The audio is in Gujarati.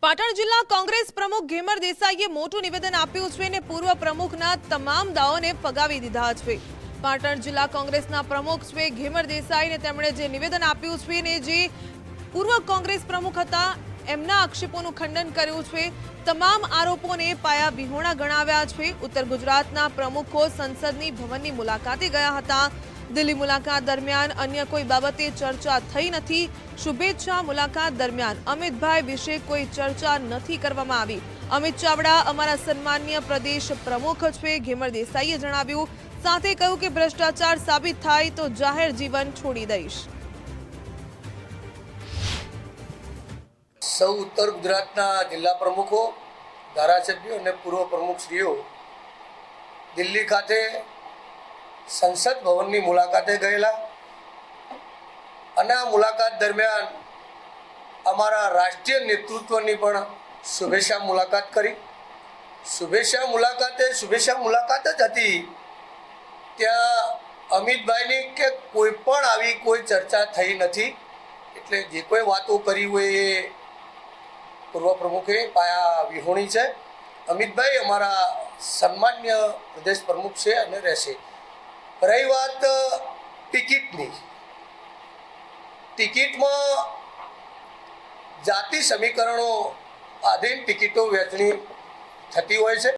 પાટણ જિલ્લા કોંગ્રેસ પ્રમુખ ઘેમર દેસાઈએ મોટું નિવેદન આપ્યું છે અને પૂર્વ પ્રમુખના તમામ દાવોને ફગાવી દીધા છે। પાટણ જિલ્લા કોંગ્રેસના પ્રમુખ છે ઘેમર દેસાઈને તેમણે જે નિવેદન આપ્યું છે ને જે પૂર્વ કોંગ્રેસ પ્રમુખ હતા એમના આક્ષેપોનું ખંડન કર્યું છે। તમામ આરોપોને પાયા વિહોણા ગણાવ્યા છે। ઉત્તર ગુજરાતના પ્રમુખો સંસદની ભવનની મુલાકાતે ગયા હતા। દિલ્હી મુલાકાત દરમિયાન અન્ય કોઈ બાબતે ચર્ચા થઈ નથી। શુભેચ્છા મુલાકાત દરમિયાન અમિતભાઈ વિશે કોઈ ચર્ચા નથી કરવામાં આવી। અમિત ચાવડા અમારા સન્માનીય પ્રદેશ પ્રમુખ છે, ઘેમર દેસાઈએ જણાવ્યું। સાથે કહ્યું કે ભ્રષ્ટાચાર સાબિત થાય તો જાહેર જીવન છોડી દઈશ। સૌ ઉત્તર ગુજરાતના જિલ્લા પ્રમુખો, ધારાસભ્યો અને પૂર્વ પ્રમુખશ્રીઓ દિલ્હી ખાતે સંસદ ભવનની મુલાકાતે ગયેલા અને આ મુલાકાત દરમિયાન અમારા રાષ્ટ્રીય નેતૃત્વની પણ શુભેચ્છા મુલાકાત કરી। શુભેચ્છા મુલાકાત જ હતી। ત્યાં અમિતભાઈની કે કોઈ પણ આવી કોઈ ચર્ચા થઈ નથી। એટલે જે કોઈ વાતો કરી હોય એ પૂર્વ પ્રમુખે પાયા વિહોણી છે। અમિતભાઈ અમારા સન્માન્ય પ્રદેશ પ્રમુખ છે અને રહેશે। રહી વાત ટિકિટની, ટિકિટમાં જાતિ સમીકરણો આધીન ટિકિટો વહેંચણી થતી હોય છે।